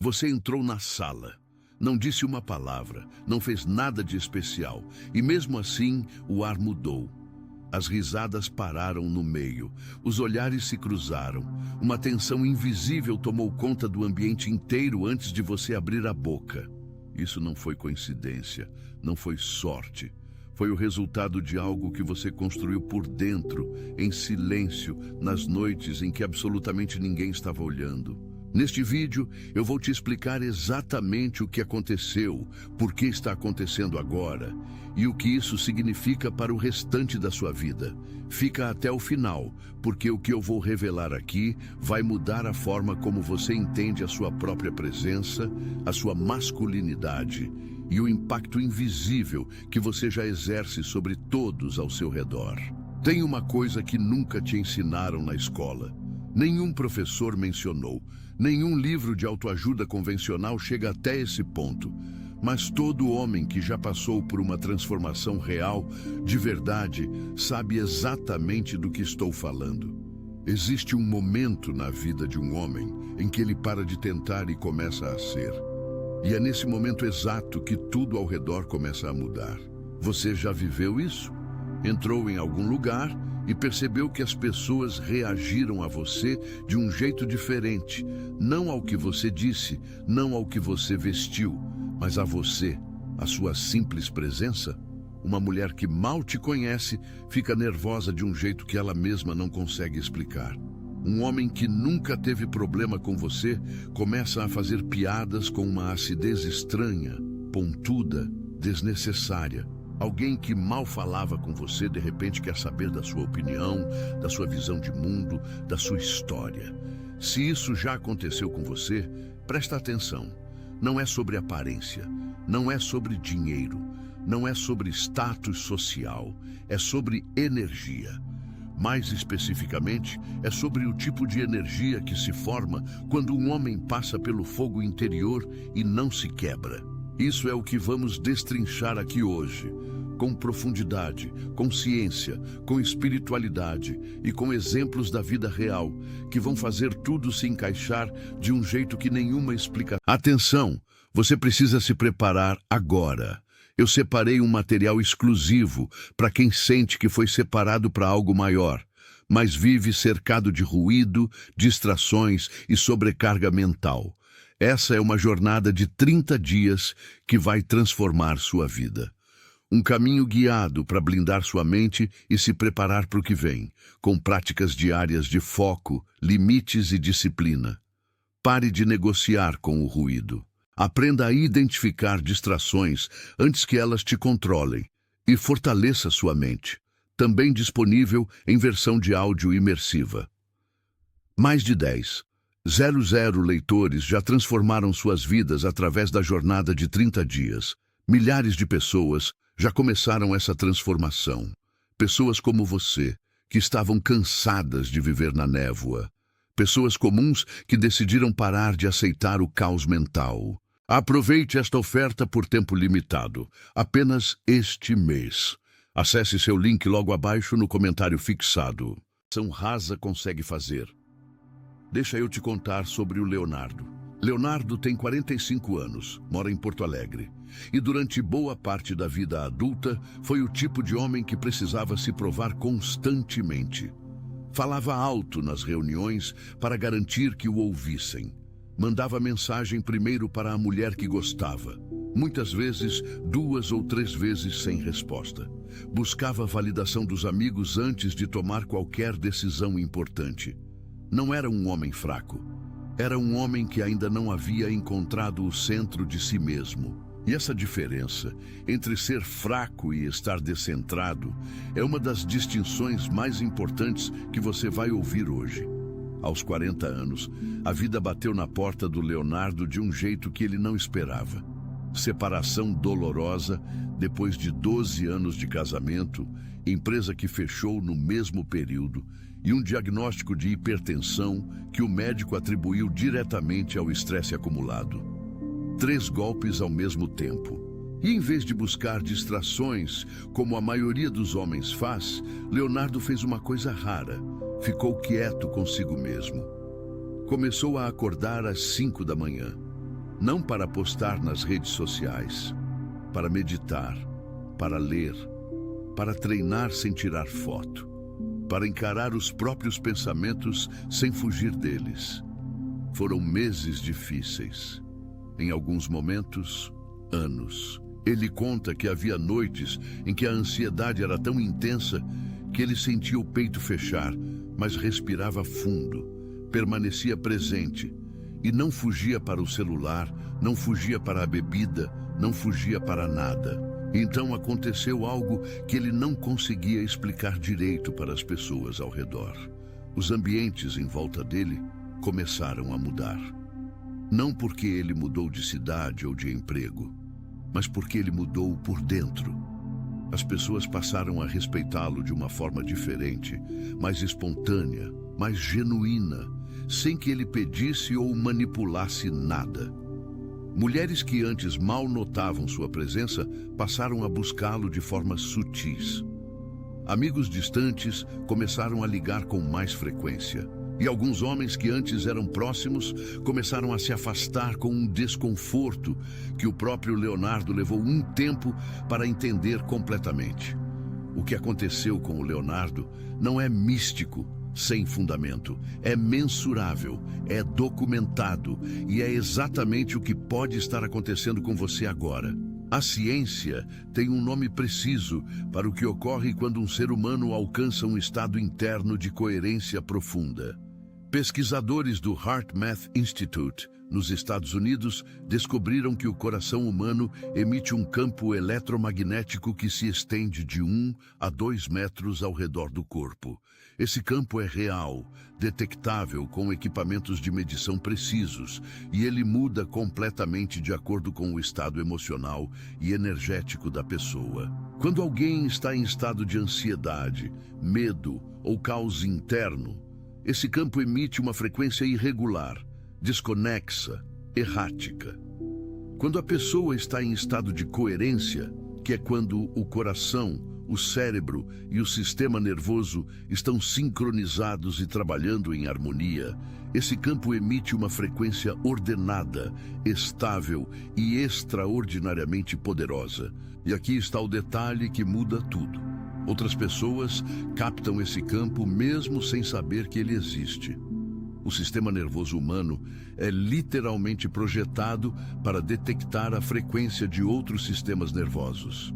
Você entrou na sala. Não disse uma palavra, não fez nada de especial, e mesmo assim o ar mudou. As risadas pararam no meio, os olhares se cruzaram. Uma tensão invisível tomou conta do ambiente inteiro antes de você abrir a boca. Isso não foi coincidência, não foi sorte. Foi o resultado de algo que você construiu por dentro, em silêncio, nas noites em que absolutamente ninguém estava olhando. Neste vídeo, eu vou te explicar exatamente o que aconteceu, por que está acontecendo agora e o que isso significa para o restante da sua vida. Fica até o final, porque o que eu vou revelar aqui vai mudar a forma como você entende a sua própria presença, a sua masculinidade e o impacto invisível que você já exerce sobre todos ao seu redor. Tem uma coisa que nunca te ensinaram na escola. Nenhum professor mencionou. Nenhum livro de autoajuda convencional chega até esse ponto. Mas todo homem que já passou por uma transformação real, de verdade, sabe exatamente do que estou falando. Existe um momento na vida de um homem em que ele para de tentar e começa a ser. E é nesse momento exato que tudo ao redor começa a mudar. Você já viveu isso? Entrou em algum lugar e percebeu que as pessoas reagiram a você de um jeito diferente, não ao que você disse, não ao que você vestiu, mas a você, a sua simples presença? Uma mulher que mal te conhece fica nervosa de um jeito que ela mesma não consegue explicar. Um homem que nunca teve problema com você começa a fazer piadas com uma acidez estranha, pontuda, desnecessária. Alguém que mal falava com você, de repente quer saber da sua opinião, da sua visão de mundo, da sua história. Se isso já aconteceu com você, presta atenção. Não é sobre aparência, não é sobre dinheiro, não é sobre status social, é sobre energia. Mais especificamente, é sobre o tipo de energia que se forma quando um homem passa pelo fogo interior e não se quebra. Isso é o que vamos destrinchar aqui hoje, com profundidade, com ciência, com espiritualidade e com exemplos da vida real, que vão fazer tudo se encaixar de um jeito que nenhuma explicação. Atenção, você precisa se preparar agora. Eu separei um material exclusivo para quem sente que foi separado para algo maior, mas vive cercado de ruído, distrações e sobrecarga mental. Essa é uma jornada de 30 dias que vai transformar sua vida. Um caminho guiado para blindar sua mente e se preparar para o que vem, com práticas diárias de foco, limites e disciplina. Pare de negociar com o ruído. Aprenda a identificar distrações antes que elas te controlem e fortaleça sua mente. Também disponível em versão de áudio imersiva. Mais de 10,000 leitores já transformaram suas vidas através da jornada de 30 dias. Milhares de pessoas já começaram essa transformação. Pessoas como você, que estavam cansadas de viver na névoa. Pessoas comuns que decidiram parar de aceitar o caos mental. Aproveite esta oferta por tempo limitado, apenas este mês. Acesse seu link logo abaixo no comentário fixado. Ação rasa consegue fazer. Deixa eu te contar sobre o Leonardo. Leonardo tem 45 anos, mora em Porto Alegre. E durante boa parte da vida adulta, foi o tipo de homem que precisava se provar constantemente. Falava alto nas reuniões para garantir que o ouvissem. Mandava mensagem primeiro para a mulher que gostava. Muitas vezes, 2 ou 3 vezes sem resposta. Buscava a validação dos amigos antes de tomar qualquer decisão importante. Não era um homem fraco. Era um homem que ainda não havia encontrado o centro de si mesmo. E essa diferença entre ser fraco e estar descentrado é uma das distinções mais importantes que você vai ouvir hoje. Aos 40 anos, a vida bateu na porta do Leonardo de um jeito que ele não esperava. Separação dolorosa depois de 12 anos de casamento, empresa que fechou no mesmo período e um diagnóstico de hipertensão que o médico atribuiu diretamente ao estresse acumulado. 3 golpes ao mesmo tempo. E em vez de buscar distrações, como a maioria dos homens faz, Leonardo fez uma coisa rara. Ficou quieto consigo mesmo. Começou a acordar às 5 da manhã. não para postar nas redes sociais, para meditar, para ler, para treinar sem tirar foto, para encarar os próprios pensamentos sem fugir deles. Foram meses difíceis. Em alguns momentos, anos. Ele conta que havia noites em que a ansiedade era tão intensa que ele sentia o peito fechar, mas respirava fundo, permanecia presente e não fugia para o celular, não fugia para a bebida, não fugia para nada. Então aconteceu algo que ele não conseguia explicar direito para as pessoas ao redor. Os ambientes em volta dele começaram a mudar. Não porque ele mudou de cidade ou de emprego, mas porque ele mudou por dentro. As pessoas passaram a respeitá-lo de uma forma diferente, mais espontânea, mais genuína, sem que ele pedisse ou manipulasse nada. Mulheres que antes mal notavam sua presença passaram a buscá-lo de formas sutis. Amigos distantes começaram a ligar com mais frequência. E alguns homens que antes eram próximos começaram a se afastar com um desconforto que o próprio Leonardo levou um tempo para entender completamente. O que aconteceu com o Leonardo não é místico, sem fundamento, é mensurável, é documentado e é exatamente o que pode estar acontecendo com você agora. A ciência tem um nome preciso para o que ocorre quando um ser humano alcança um estado interno de coerência profunda. Pesquisadores do HeartMath Institute, nos Estados Unidos, descobriram que o coração humano emite um campo eletromagnético que se estende de 1 a 2 metros ao redor do corpo. Esse campo é real, detectável com equipamentos de medição precisos, e ele muda completamente de acordo com o estado emocional e energético da pessoa. Quando alguém está em estado de ansiedade, medo ou caos interno, esse campo emite uma frequência irregular, desconexa, errática. Quando a pessoa está em estado de coerência, que é quando o coração, o cérebro e o sistema nervoso estão sincronizados e trabalhando em harmonia, esse campo emite uma frequência ordenada, estável e extraordinariamente poderosa. E aqui está o detalhe que muda tudo. Outras pessoas captam esse campo mesmo sem saber que ele existe. O sistema nervoso humano é literalmente projetado para detectar a frequência de outros sistemas nervosos.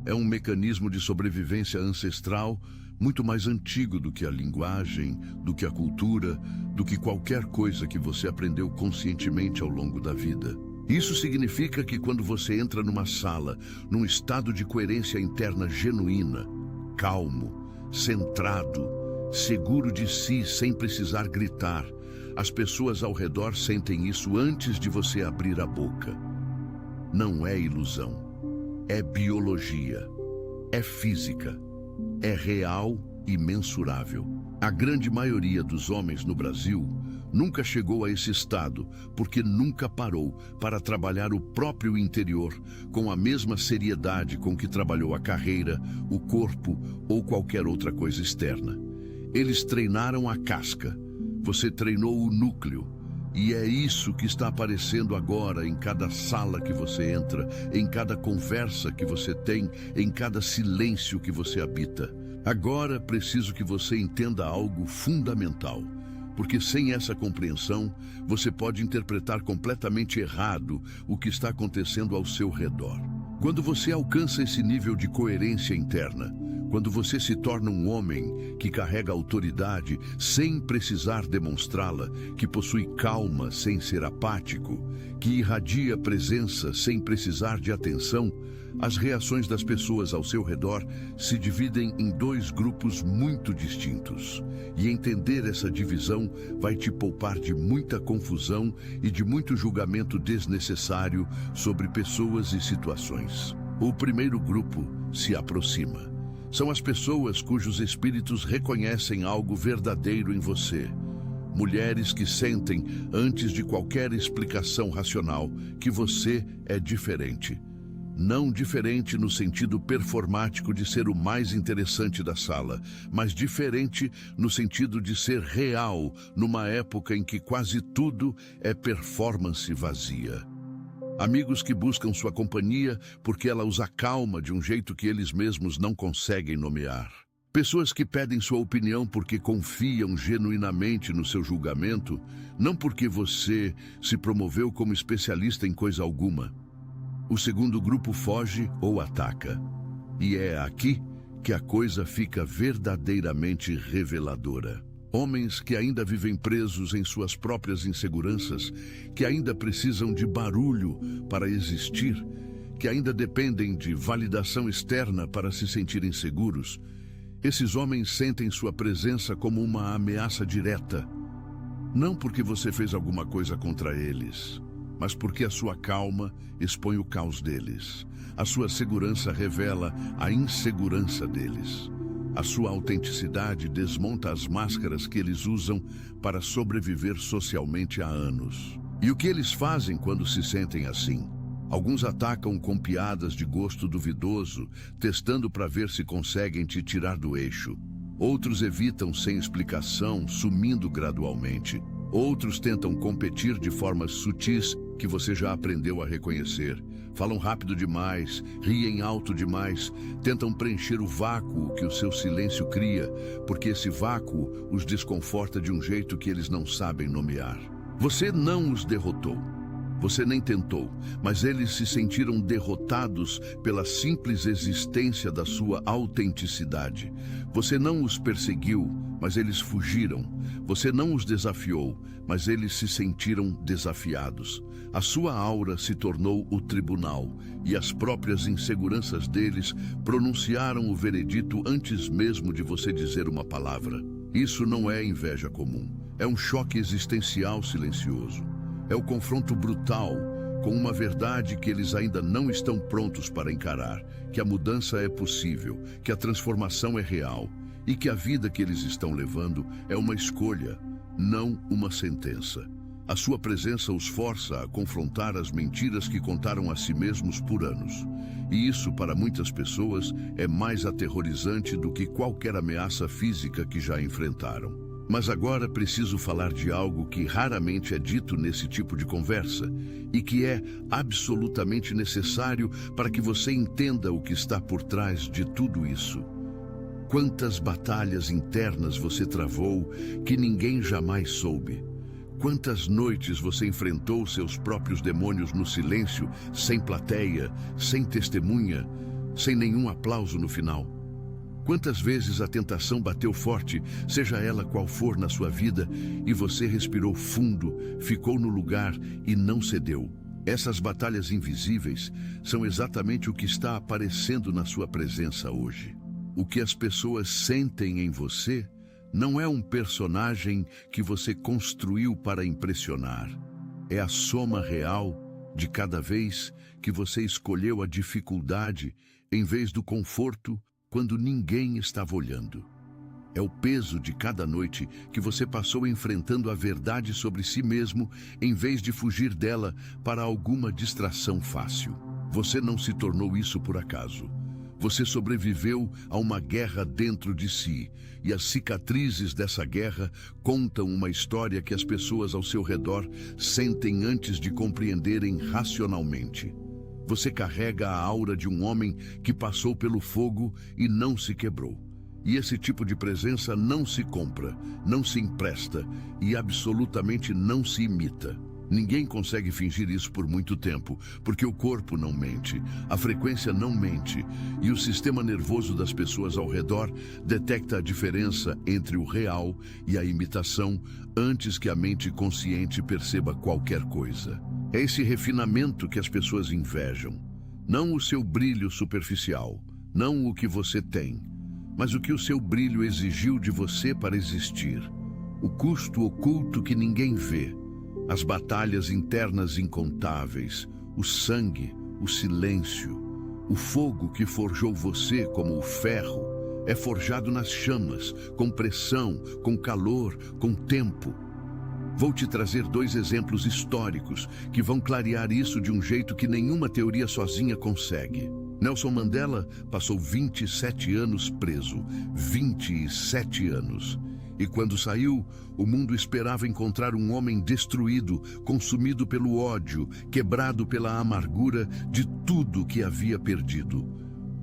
É um mecanismo de sobrevivência ancestral muito mais antigo do que a linguagem, do que a cultura, do que qualquer coisa que você aprendeu conscientemente ao longo da vida. Isso significa que quando você entra numa sala, num estado de coerência interna genuína, calmo, centrado, seguro de si sem precisar gritar, as pessoas ao redor sentem isso antes de você abrir a boca. Não é ilusão, é biologia, é física, é real e mensurável. A grande maioria dos homens no Brasil nunca chegou a esse estado porque nunca parou para trabalhar o próprio interior com a mesma seriedade com que trabalhou a carreira, o corpo ou qualquer outra coisa externa. Eles treinaram a casca, você treinou o núcleo, e é isso que está aparecendo agora em cada sala que você entra, em cada conversa que você tem, em cada silêncio que você habita. Agora preciso que você entenda algo fundamental, porque sem essa compreensão, você pode interpretar completamente errado o que está acontecendo ao seu redor. Quando você alcança esse nível de coerência interna, quando você se torna um homem que carrega autoridade sem precisar demonstrá-la, que possui calma sem ser apático, que irradia presença sem precisar de atenção, as reações das pessoas ao seu redor se dividem em dois grupos muito distintos. E entender essa divisão vai te poupar de muita confusão e de muito julgamento desnecessário sobre pessoas e situações. O primeiro grupo se aproxima. São as pessoas cujos espíritos reconhecem algo verdadeiro em você. Mulheres que sentem, antes de qualquer explicação racional, que você é diferente. Não diferente no sentido performático de ser o mais interessante da sala, mas diferente no sentido de ser real, numa época em que quase tudo é performance vazia. Amigos que buscam sua companhia porque ela os acalma de um jeito que eles mesmos não conseguem nomear. Pessoas que pedem sua opinião porque confiam genuinamente no seu julgamento, não porque você se promoveu como especialista em coisa alguma. O segundo grupo foge ou ataca. E é aqui que a coisa fica verdadeiramente reveladora. Homens que ainda vivem presos em suas próprias inseguranças, que ainda precisam de barulho para existir, que ainda dependem de validação externa para se sentirem seguros. Esses homens sentem sua presença como uma ameaça direta. Não porque você fez alguma coisa contra eles, mas porque a sua calma expõe o caos deles. A sua segurança revela a insegurança deles. A sua autenticidade desmonta as máscaras que eles usam para sobreviver socialmente há anos. E o que eles fazem quando se sentem assim? Alguns atacam com piadas de gosto duvidoso, testando para ver se conseguem te tirar do eixo. Outros evitam sem explicação, sumindo gradualmente. Outros tentam competir de formas sutis que você já aprendeu a reconhecer. Falam rápido demais, riem alto demais, tentam preencher o vácuo que o seu silêncio cria, porque esse vácuo os desconforta de um jeito que eles não sabem nomear. Você não os derrotou. Você nem tentou, mas eles se sentiram derrotados pela simples existência da sua autenticidade. Você não os perseguiu, mas eles fugiram. Você não os desafiou, mas eles se sentiram desafiados. A sua aura se tornou o tribunal, e as próprias inseguranças deles pronunciaram o veredito antes mesmo de você dizer uma palavra. Isso não é inveja comum, é um choque existencial silencioso. É o confronto brutal com uma verdade que eles ainda não estão prontos para encarar, que a mudança é possível, que a transformação é real e que a vida que eles estão levando é uma escolha, não uma sentença. A sua presença os força a confrontar as mentiras que contaram a si mesmos por anos. E isso, para muitas pessoas, é mais aterrorizante do que qualquer ameaça física que já enfrentaram. Mas agora preciso falar de algo que raramente é dito nesse tipo de conversa e que é absolutamente necessário para que você entenda o que está por trás de tudo isso. Quantas batalhas internas você travou que ninguém jamais soube? Quantas noites você enfrentou seus próprios demônios no silêncio, sem plateia, sem testemunha, sem nenhum aplauso no final? Quantas vezes a tentação bateu forte, seja ela qual for na sua vida, e você respirou fundo, ficou no lugar e não cedeu? Essas batalhas invisíveis são exatamente o que está aparecendo na sua presença hoje. O que as pessoas sentem em você não é um personagem que você construiu para impressionar. É a soma real de cada vez que você escolheu a dificuldade em vez do conforto quando ninguém estava olhando. É o peso de cada noite que você passou enfrentando a verdade sobre si mesmo em vez de fugir dela para alguma distração fácil. Você não se tornou isso por acaso. Você sobreviveu a uma guerra dentro de si, e as cicatrizes dessa guerra contam uma história que as pessoas ao seu redor sentem antes de compreenderem racionalmente. Você carrega a aura de um homem que passou pelo fogo e não se quebrou. E esse tipo de presença não se compra, não se empresta e absolutamente não se imita. Ninguém consegue fingir isso por muito tempo, porque o corpo não mente, a frequência não mente e o sistema nervoso das pessoas ao redor detecta a diferença entre o real e a imitação antes que a mente consciente perceba qualquer coisa. É esse refinamento que as pessoas invejam, não o seu brilho superficial, não o que você tem, mas o que o seu brilho exigiu de você para existir, o custo oculto que ninguém vê, as batalhas internas incontáveis, o sangue, o silêncio, o fogo que forjou você como o ferro, é forjado nas chamas, com pressão, com calor, com tempo. Vou te trazer 2 exemplos históricos que vão clarear isso de um jeito que nenhuma teoria sozinha consegue. Nelson Mandela passou 27 anos preso. 27 anos. E quando saiu, o mundo esperava encontrar um homem destruído, consumido pelo ódio, quebrado pela amargura de tudo que havia perdido.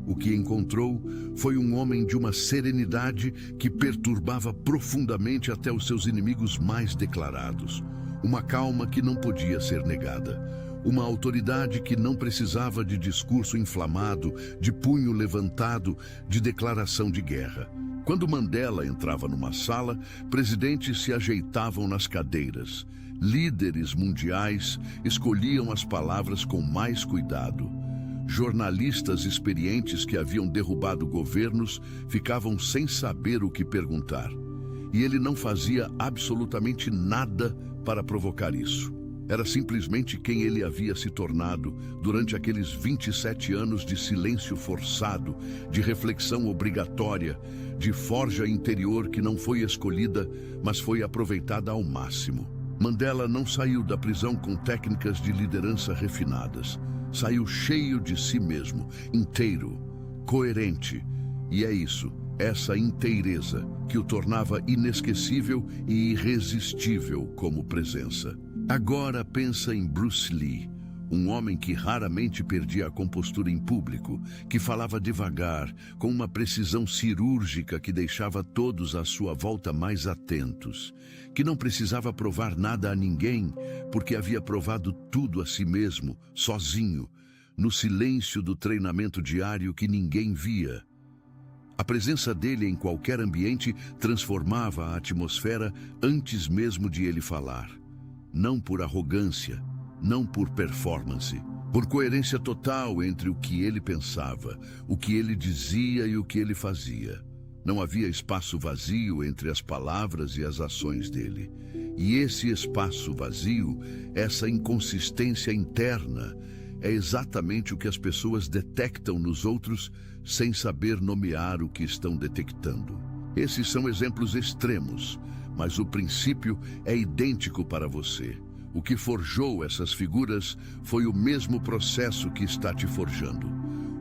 O que encontrou foi um homem de uma serenidade que perturbava profundamente até os seus inimigos mais declarados. Uma calma que não podia ser negada. Uma autoridade que não precisava de discurso inflamado, de punho levantado, de declaração de guerra. Quando Mandela entrava numa sala, presidentes se ajeitavam nas cadeiras. Líderes mundiais escolhiam as palavras com mais cuidado. Jornalistas experientes que haviam derrubado governos ficavam sem saber o que perguntar. E ele não fazia absolutamente nada para provocar isso. Era simplesmente quem ele havia se tornado durante aqueles 27 anos de silêncio forçado, de reflexão obrigatória, de forja interior que não foi escolhida, mas foi aproveitada ao máximo. Mandela não saiu da prisão com técnicas de liderança refinadas. Saiu cheio de si mesmo, inteiro, coerente. E é isso, essa inteireza, que o tornava inesquecível e irresistível como presença. Agora pensa em Bruce Lee, um homem que raramente perdia a compostura em público, que falava devagar, com uma precisão cirúrgica que deixava todos à sua volta mais atentos, que não precisava provar nada a ninguém, porque havia provado tudo a si mesmo, sozinho, no silêncio do treinamento diário que ninguém via. A presença dele em qualquer ambiente transformava a atmosfera antes mesmo de ele falar. Não por arrogância, não por performance, por coerência total entre o que ele pensava, o que ele dizia e o que ele fazia. Não havia espaço vazio entre as palavras e as ações dele. E esse espaço vazio, essa inconsistência interna, é exatamente o que as pessoas detectam nos outros sem saber nomear o que estão detectando. Esses são exemplos extremos, mas o princípio é idêntico para você. O que forjou essas figuras foi o mesmo processo que está te forjando.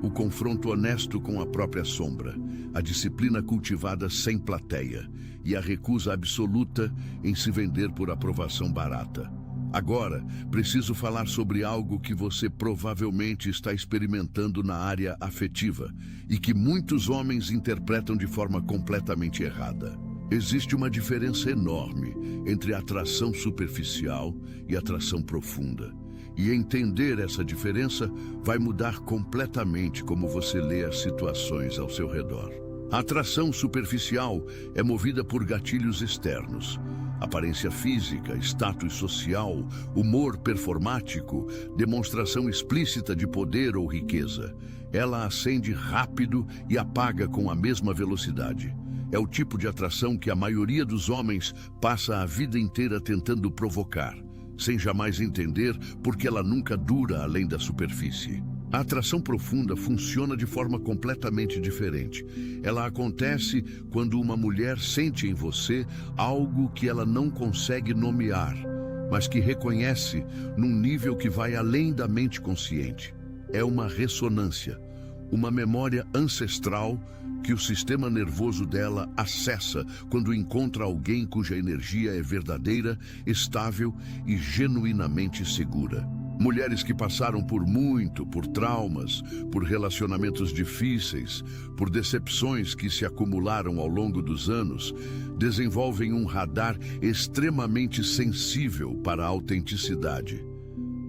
O confronto honesto com a própria sombra, a disciplina cultivada sem plateia e a recusa absoluta em se vender por aprovação barata. Agora, preciso falar sobre algo que você provavelmente está experimentando na área afetiva e que muitos homens interpretam de forma completamente errada. Existe uma diferença enorme entre atração superficial e atração profunda. E entender essa diferença vai mudar completamente como você lê as situações ao seu redor. A atração superficial é movida por gatilhos externos. Aparência física, status social, humor performático, demonstração explícita de poder ou riqueza. Ela acende rápido e apaga com a mesma velocidade. É o tipo de atração que a maioria dos homens passa a vida inteira tentando provocar, sem jamais entender porque ela nunca dura além da superfície. A atração profunda funciona de forma completamente diferente. Ela acontece quando uma mulher sente em você algo que ela não consegue nomear, mas que reconhece num nível que vai além da mente consciente. É uma ressonância, uma memória ancestral que o sistema nervoso dela acessa quando encontra alguém cuja energia é verdadeira, estável e genuinamente segura. Mulheres que passaram por traumas, por relacionamentos difíceis, por decepções que se acumularam ao longo dos anos, desenvolvem um radar extremamente sensível para a autenticidade.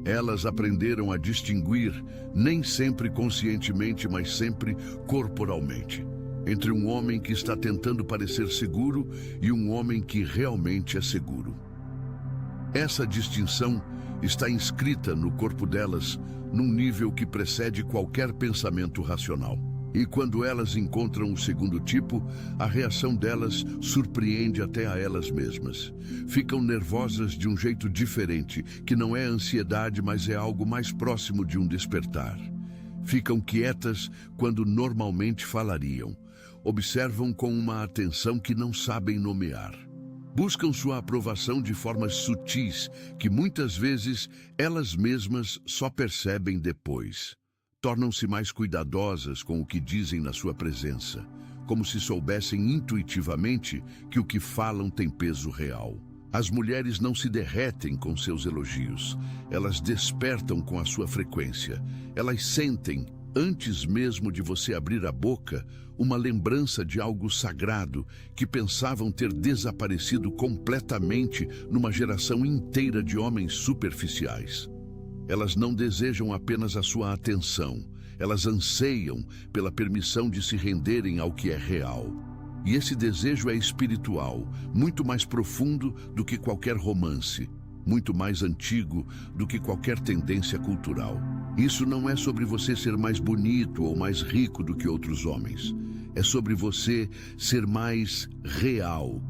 Elas aprenderam a distinguir, nem sempre conscientemente, mas sempre corporalmente, entre um homem que está tentando parecer seguro e um homem que realmente é seguro. Essa distinção está inscrita no corpo delas num nível que precede qualquer pensamento racional. E quando elas encontram o segundo tipo, a reação delas surpreende até a elas mesmas. Ficam nervosas de um jeito diferente, que não é ansiedade, mas é algo mais próximo de um despertar. Ficam quietas quando normalmente falariam. Observam com uma atenção que não sabem nomear. Buscam sua aprovação de formas sutis que muitas vezes elas mesmas só percebem depois. Tornam-se mais cuidadosas com o que dizem na sua presença, como se soubessem intuitivamente que o que falam tem peso real. As mulheres não se derretem com seus elogios, elas despertam com a sua frequência. Elas sentem, antes mesmo de você abrir a boca, uma lembrança de algo sagrado que pensavam ter desaparecido completamente numa geração inteira de homens superficiais. Elas não desejam apenas a sua atenção, elas anseiam pela permissão de se renderem ao que é real. E esse desejo é espiritual, muito mais profundo do que qualquer romance, muito mais antigo do que qualquer tendência cultural. Isso não é sobre você ser mais bonito ou mais rico do que outros homens. É sobre você ser mais real.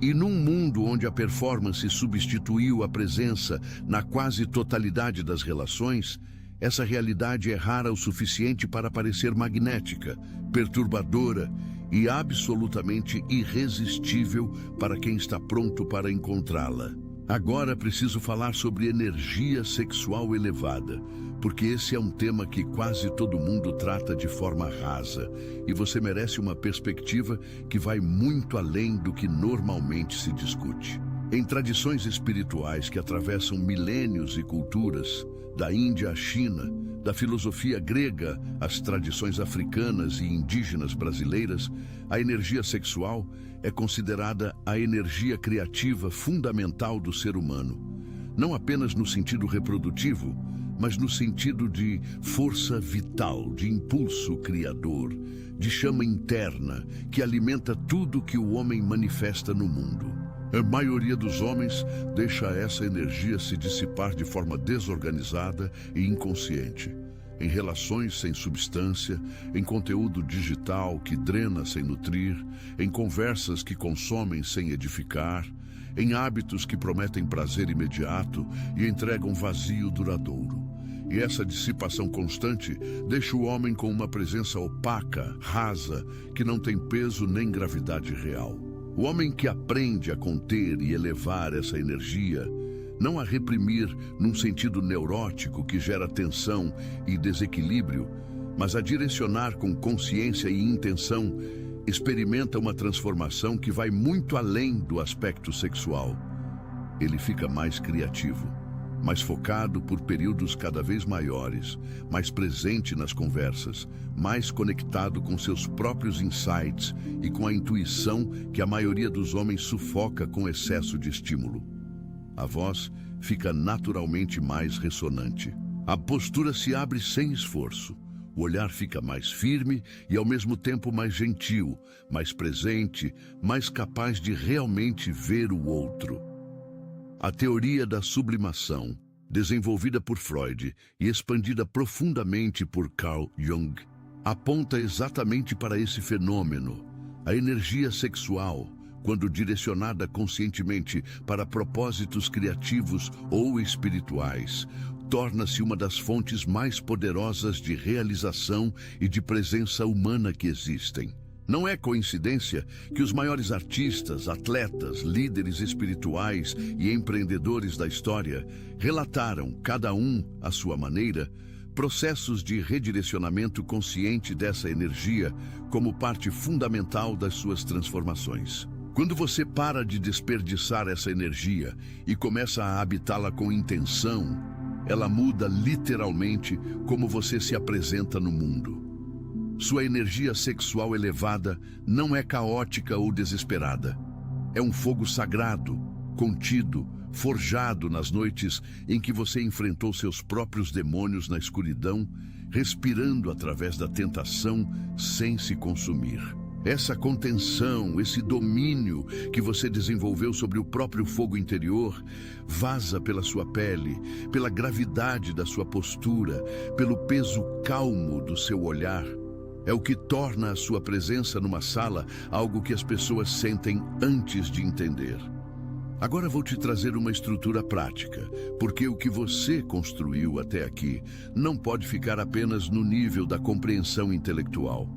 E num mundo onde a performance substituiu a presença na quase totalidade das relações, essa realidade é rara o suficiente para parecer magnética, perturbadora e absolutamente irresistível para quem está pronto para encontrá-la. Agora preciso falar sobre energia sexual elevada, porque esse é um tema que quase todo mundo trata de forma rasa, e você merece uma perspectiva que vai muito além do que normalmente se discute. Em tradições espirituais que atravessam milênios e culturas, da Índia à China, da filosofia grega às tradições africanas e indígenas brasileiras, a energia sexual é considerada a energia criativa fundamental do ser humano. Não apenas no sentido reprodutivo, mas no sentido de força vital, de impulso criador, de chama interna que alimenta tudo que o homem manifesta no mundo. A maioria dos homens deixa essa energia se dissipar de forma desorganizada e inconsciente, em relações sem substância, em conteúdo digital que drena sem nutrir, em conversas que consomem sem edificar, em hábitos que prometem prazer imediato e entregam vazio duradouro. E essa dissipação constante deixa o homem com uma presença opaca, rasa, que não tem peso nem gravidade real. O homem que aprende a conter e elevar essa energia, não a reprimir num sentido neurótico que gera tensão e desequilíbrio, mas a direcionar com consciência e intenção, experimenta uma transformação que vai muito além do aspecto sexual. Ele fica mais criativo, mais focado por períodos cada vez maiores, mais presente nas conversas, mais conectado com seus próprios insights e com a intuição que a maioria dos homens sufoca com excesso de estímulo. A voz fica naturalmente mais ressonante. A postura se abre sem esforço. O olhar fica mais firme e ao mesmo tempo mais gentil, mais presente, mais capaz de realmente ver o outro. A teoria da sublimação, desenvolvida por Freud e expandida profundamente por Carl Jung, aponta exatamente para esse fenômeno. A energia sexual, quando direcionada conscientemente para propósitos criativos ou espirituais, torna-se uma das fontes mais poderosas de realização e de presença humana que existem. Não é coincidência que os maiores artistas, atletas, líderes espirituais e empreendedores da história relataram, cada um à sua maneira, processos de redirecionamento consciente dessa energia como parte fundamental das suas transformações. Quando você para de desperdiçar essa energia e começa a habitá-la com intenção, ela muda literalmente como você se apresenta no mundo. Sua energia sexual elevada não é caótica ou desesperada. É um fogo sagrado, contido, forjado nas noites em que você enfrentou seus próprios demônios na escuridão, respirando através da tentação sem se consumir. Essa contenção, esse domínio que você desenvolveu sobre o próprio fogo interior, vaza pela sua pele, pela gravidade da sua postura, pelo peso calmo do seu olhar. É o que torna a sua presença numa sala algo que as pessoas sentem antes de entender. Agora vou te trazer uma estrutura prática, porque o que você construiu até aqui não pode ficar apenas no nível da compreensão intelectual.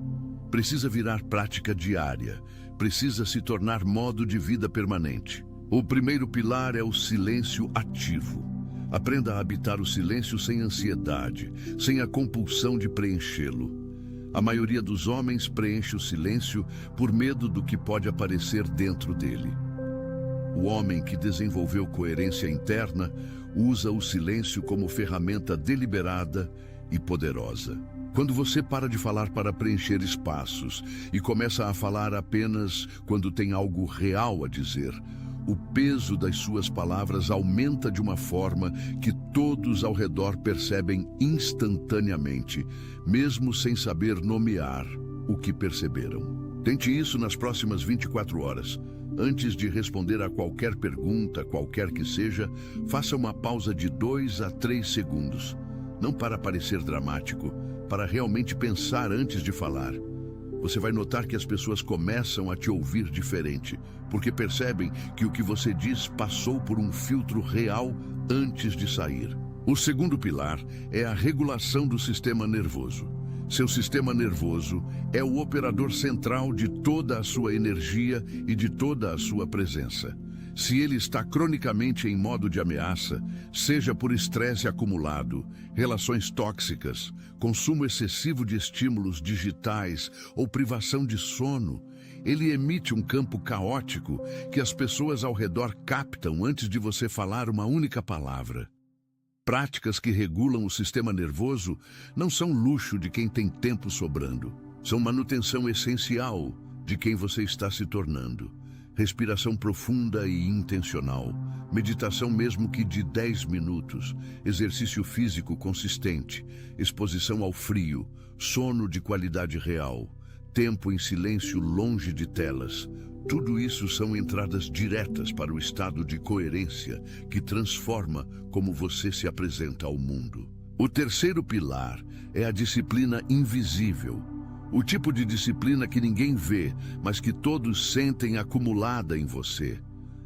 Precisa virar prática diária, precisa se tornar modo de vida permanente. O primeiro pilar é o silêncio ativo. Aprenda a habitar o silêncio sem ansiedade, sem a compulsão de preenchê-lo. A maioria dos homens preenche o silêncio por medo do que pode aparecer dentro dele. O homem que desenvolveu coerência interna usa o silêncio como ferramenta deliberada e poderosa. Quando você para de falar para preencher espaços e começa a falar apenas quando tem algo real a dizer, o peso das suas palavras aumenta de uma forma que todos ao redor percebem instantaneamente, mesmo sem saber nomear o que perceberam. Tente isso nas próximas 24 horas. Antes de responder a qualquer pergunta, qualquer que seja, faça uma pausa de 2 a 3 segundos. Não para parecer dramático, para realmente pensar antes de falar. Você vai notar que as pessoas começam a te ouvir diferente, porque percebem que o que você diz passou por um filtro real antes de sair. O segundo pilar é a regulação do sistema nervoso. Seu sistema nervoso é o operador central de toda a sua energia e de toda a sua presença. Se ele está cronicamente em modo de ameaça, seja por estresse acumulado, relações tóxicas, consumo excessivo de estímulos digitais ou privação de sono, ele emite um campo caótico que as pessoas ao redor captam antes de você falar uma única palavra. Práticas que regulam o sistema nervoso não são luxo de quem tem tempo sobrando. São manutenção essencial de quem você está se tornando. Respiração profunda e intencional, meditação mesmo que de 10 minutos, exercício físico consistente, exposição ao frio, sono de qualidade real, tempo em silêncio longe de telas. Tudo isso são entradas diretas para o estado de coerência que transforma como você se apresenta ao mundo. O terceiro pilar é a disciplina invisível. O tipo de disciplina que ninguém vê, mas que todos sentem acumulada em você.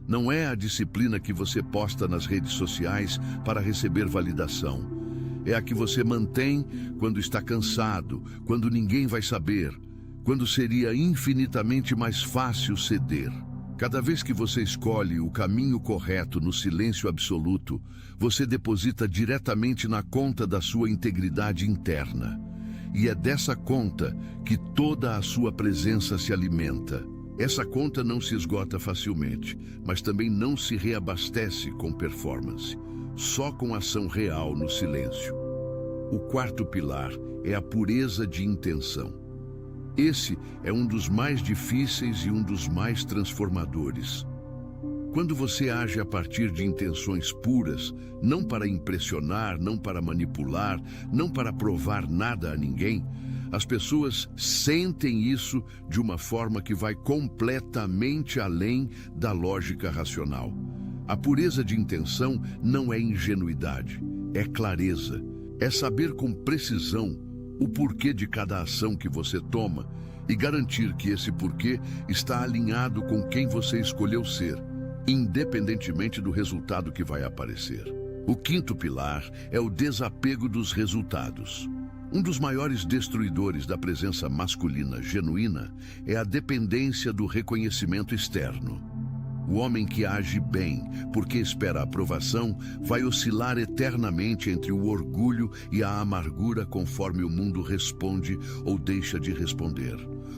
Não é a disciplina que você posta nas redes sociais para receber validação. É a que você mantém quando está cansado, quando ninguém vai saber, quando seria infinitamente mais fácil ceder. Cada vez que você escolhe o caminho correto no silêncio absoluto, você deposita diretamente na conta da sua integridade interna. E é dessa conta que toda a sua presença se alimenta. Essa conta não se esgota facilmente, mas também não se reabastece com performance, só com ação real no silêncio. O quarto pilar é a pureza de intenção. Esse é um dos mais difíceis e um dos mais transformadores. Quando você age a partir de intenções puras, não para impressionar, não para manipular, não para provar nada a ninguém, as pessoas sentem isso de uma forma que vai completamente além da lógica racional. A pureza de intenção não é ingenuidade, é clareza, é saber com precisão o porquê de cada ação que você toma e garantir que esse porquê está alinhado com quem você escolheu ser, independentemente do resultado que vai aparecer. O quinto pilar é o desapego dos resultados. Um dos maiores destruidores da presença masculina genuína é a dependência do reconhecimento externo. O homem que age bem, porque espera a aprovação, vai oscilar eternamente entre o orgulho e a amargura conforme o mundo responde ou deixa de responder.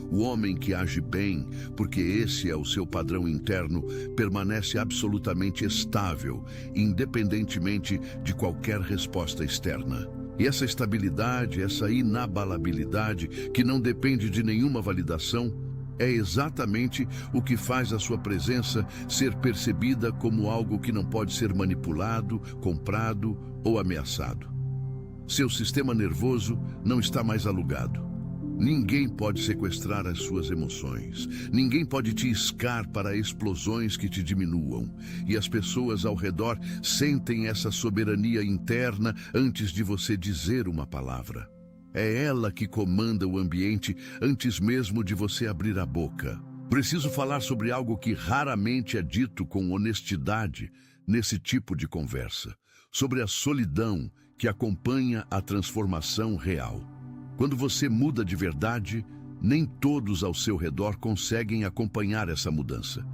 O homem que age bem, porque esse é o seu padrão interno, permanece absolutamente estável, independentemente de qualquer resposta externa. E essa estabilidade, essa inabalabilidade, que não depende de nenhuma validação, é exatamente o que faz a sua presença ser percebida como algo que não pode ser manipulado, comprado ou ameaçado. Seu sistema nervoso não está mais alugado. Ninguém pode sequestrar as suas emoções. Ninguém pode te iscar para explosões que te diminuam. E as pessoas ao redor sentem essa soberania interna antes de você dizer uma palavra. É ela que comanda o ambiente antes mesmo de você abrir a boca. Preciso falar sobre algo que raramente é dito com honestidade nesse tipo de conversa. Sobre a solidão que acompanha a transformação real. Quando você muda de verdade, nem todos ao seu redor conseguem acompanhar essa mudança.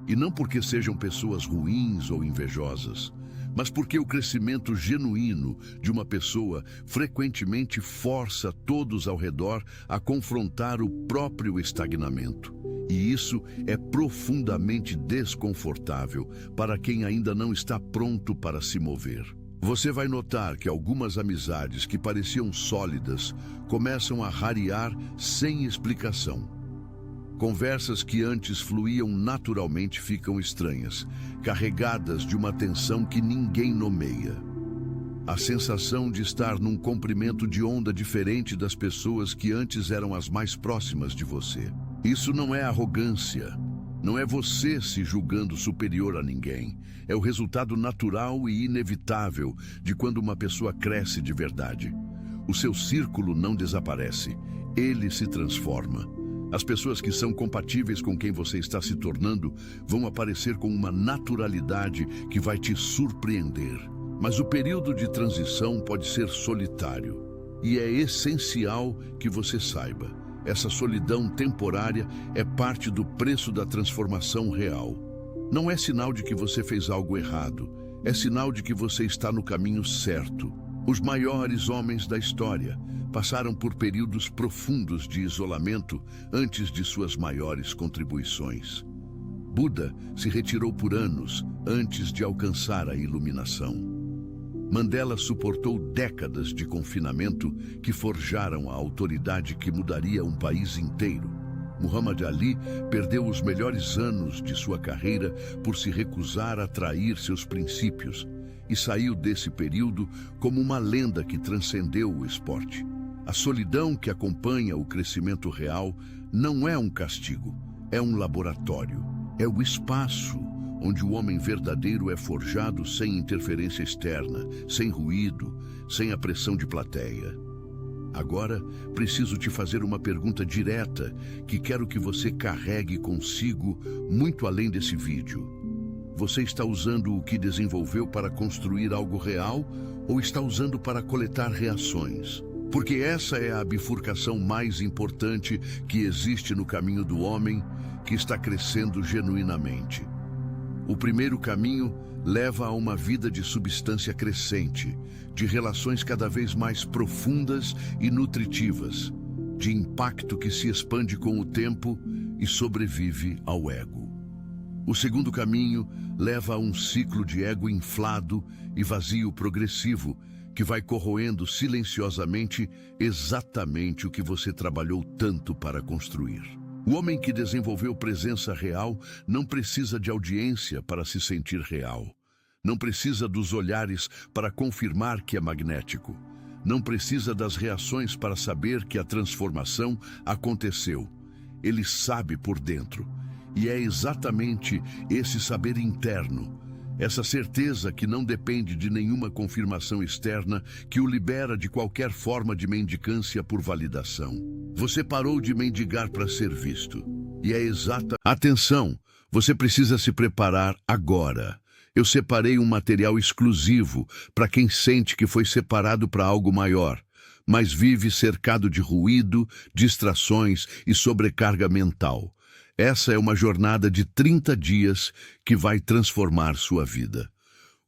E não porque sejam pessoas ruins ou invejosas, mas porque o crescimento genuíno de uma pessoa frequentemente força todos ao redor a confrontar o próprio estagnamento. E isso é profundamente desconfortável para quem ainda não está pronto para se mover. Você vai notar que algumas amizades que pareciam sólidas começam a rarear sem explicação. Conversas que antes fluíam naturalmente ficam estranhas, carregadas de uma tensão que ninguém nomeia. A sensação de estar num comprimento de onda diferente das pessoas que antes eram as mais próximas de você. Isso não é arrogância, não é você se julgando superior a ninguém. É o resultado natural e inevitável de quando uma pessoa cresce de verdade. O seu círculo não desaparece, ele se transforma. As pessoas que são compatíveis com quem você está se tornando vão aparecer com uma naturalidade que vai te surpreender. Mas o período de transição pode ser solitário. E é essencial que você saiba. Essa solidão temporária é parte do preço da transformação real. Não é sinal de que você fez algo errado. É sinal de que você está no caminho certo. Os maiores homens da história passaram por períodos profundos de isolamento antes de suas maiores contribuições. Buda se retirou por anos antes de alcançar a iluminação. Mandela suportou décadas de confinamento que forjaram a autoridade que mudaria um país inteiro. Muhammad Ali perdeu os melhores anos de sua carreira por se recusar a trair seus princípios e saiu desse período como uma lenda que transcendeu o esporte. A solidão que acompanha o crescimento real não é um castigo, é um laboratório. É o espaço onde o homem verdadeiro é forjado sem interferência externa, sem ruído, sem a pressão de plateia. Agora, preciso te fazer uma pergunta direta que quero que você carregue consigo muito além desse vídeo. Você está usando o que desenvolveu para construir algo real ou está usando para coletar reações? Porque essa é a bifurcação mais importante que existe no caminho do homem que está crescendo genuinamente. O primeiro caminho leva a uma vida de substância crescente, de relações cada vez mais profundas e nutritivas, de impacto que se expande com o tempo e sobrevive ao ego. O segundo caminho leva a um ciclo de ego inflado e vazio progressivo, que vai corroendo silenciosamente exatamente o que você trabalhou tanto para construir. O homem que desenvolveu presença real não precisa de audiência para se sentir real. Não precisa dos olhares para confirmar que é magnético. Não precisa das reações para saber que a transformação aconteceu. Ele sabe por dentro. E é exatamente esse saber interno, essa certeza que não depende de nenhuma confirmação externa, que o libera de qualquer forma de mendicância por validação. Você parou de mendigar para ser visto. E é exata... Atenção! Você precisa se preparar agora. Eu separei um material exclusivo para quem sente que foi separado para algo maior, mas vive cercado de ruído, distrações e sobrecarga mental. Essa é uma jornada de 30 dias que vai transformar sua vida.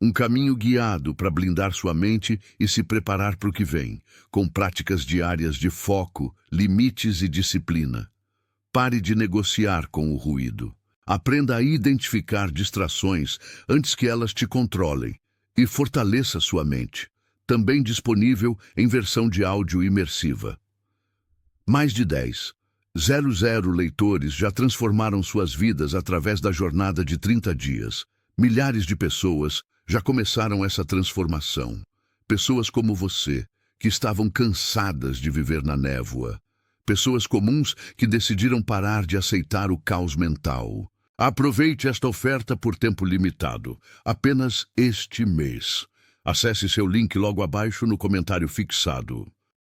Um caminho guiado para blindar sua mente e se preparar para o que vem, com práticas diárias de foco, limites e disciplina. Pare de negociar com o ruído. Aprenda a identificar distrações antes que elas te controlem e fortaleça sua mente. Também disponível em versão de áudio imersiva. Mais de 10,00 leitores já transformaram suas vidas através da jornada de 30 dias. Milhares de pessoas já começaram essa transformação. Pessoas como você, que estavam cansadas de viver na névoa. Pessoas comuns que decidiram parar de aceitar o caos mental. Aproveite esta oferta por tempo limitado, apenas este mês. Acesse seu link logo abaixo no comentário fixado.